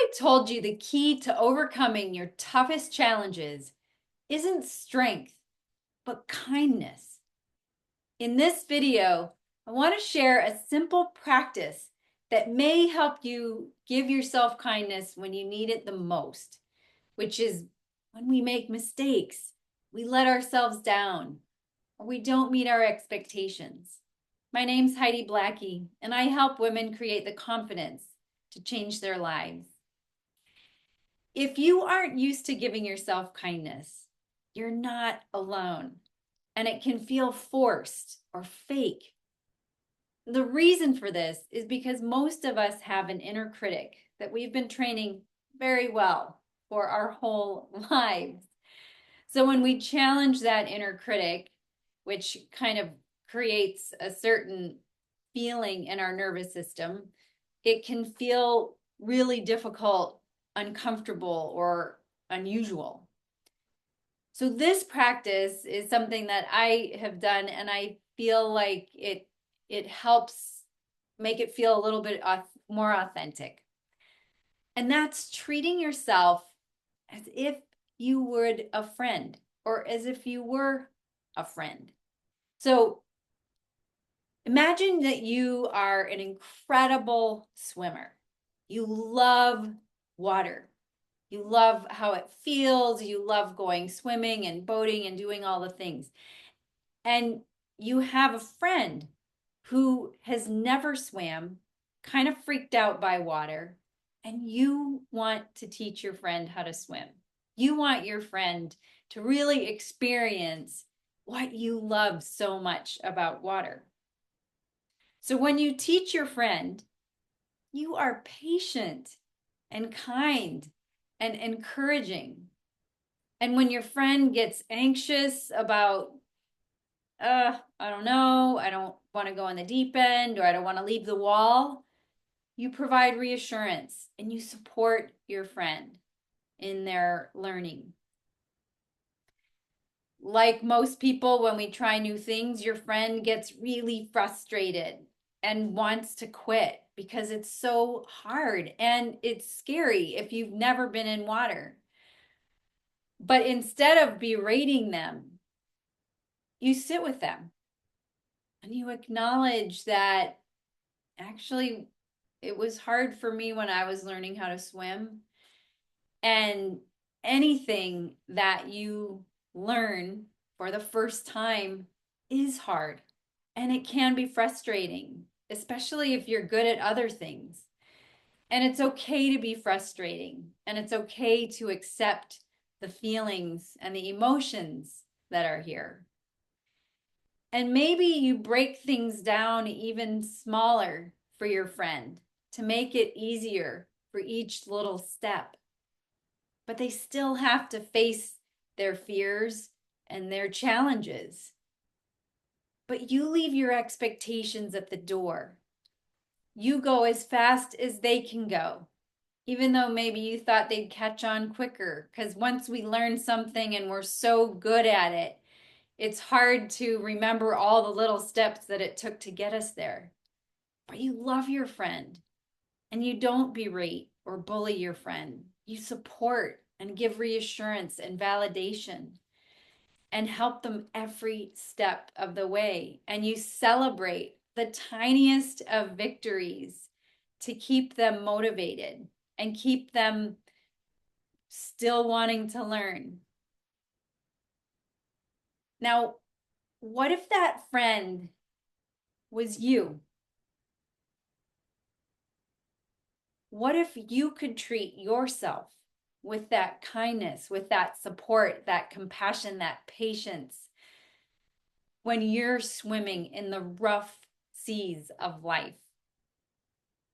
I told you the key to overcoming your toughest challenges isn't strength, but kindness? In this video, I want to share a simple practice that may help you give yourself kindness when you need it the most, which is when we make mistakes, we let ourselves down, or we don't meet our expectations. My name's Heidi Blackie, and I help women create the confidence to change their lives. If you aren't used to giving yourself kindness, you're not alone, and it can feel forced or fake. The reason for this is because most of us have an inner critic that we've been training very well for our whole lives. So when we challenge that inner critic, which kind of creates a certain feeling in our nervous system, it can feel really difficult, uncomfortable, or unusual. So this practice is something that I have done, and I feel like it helps make it feel a little bit more authentic. And that's treating yourself as if you would a friend, or as if you were a friend. So imagine that you are an incredible swimmer. You love water. You love how it feels. You love going swimming and boating and doing all the things. And you have a friend who has never swam, kind of freaked out by water, and you want to teach your friend how to swim. You want your friend to really experience what you love so much about water. So when you teach your friend, you are patient and kind and encouraging. And when your friend gets anxious about, I don't know, I don't want to go in the deep end, or I don't want to leave the wall, you provide reassurance and you support your friend in their learning. Like most people, when we try new things, your friend gets really frustrated and wants to quit because it's so hard and it's scary if you've never been in water. But instead of berating them, you sit with them and you acknowledge that actually it was hard for me when I was learning how to swim. And anything that you learn for the first time is hard, and it can be frustrating, especially if you're good at other things. And it's okay to be frustrating, and it's okay to accept the feelings and the emotions that are here. And maybe you break things down even smaller for your friend to make it easier for each little step. But they still have to face their fears and their challenges. But you leave your expectations at the door. You go as fast as they can go, even though maybe you thought they'd catch on quicker. Because once we learn something and we're so good at it, it's hard to remember all the little steps that it took to get us there. But you love your friend, and you don't berate or bully your friend. You support and give reassurance and validation and help them every step of the way. And you celebrate the tiniest of victories to keep them motivated and keep them still wanting to learn. Now, what if that friend was you? What if you could treat yourself with that kindness, with that support, that compassion, that patience when you're swimming in the rough seas of life?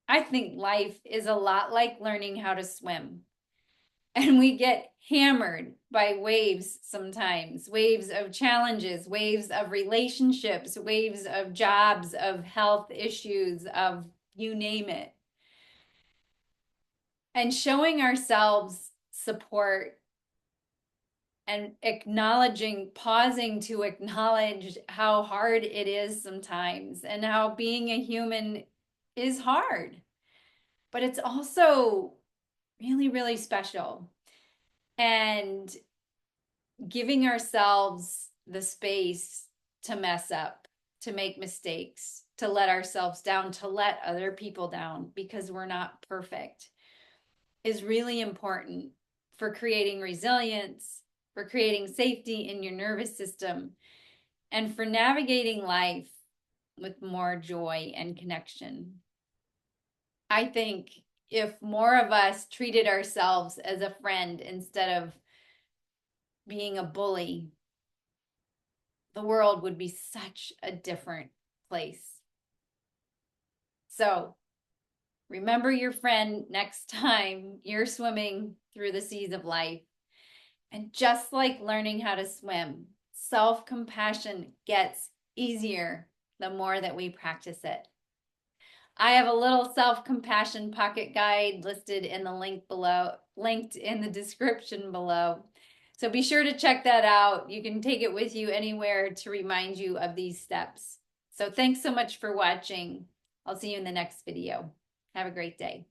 I think life is a lot like learning how to swim. And we get hammered by waves sometimes, waves of challenges, waves of relationships, waves of jobs, of health issues, of you name it. And showing ourselves support and acknowledging, pausing to acknowledge how hard it is sometimes and how being a human is hard. But it's also really, really special. And giving ourselves the space to mess up, to make mistakes, to let ourselves down, to let other people down because we're not perfect is really important for creating resilience, for creating safety in your nervous system, and for navigating life with more joy and connection. I think if more of us treated ourselves as a friend instead of being a bully, the world would be such a different place. So remember your friend next time you're swimming through the seas of life. And just like learning how to swim, self-compassion gets easier the more that we practice it. I have a little self-compassion pocket guide listed in the link below, linked in the description below. So be sure to check that out. You can take it with you anywhere to remind you of these steps. So thanks so much for watching. I'll see you in the next video. Have a great day.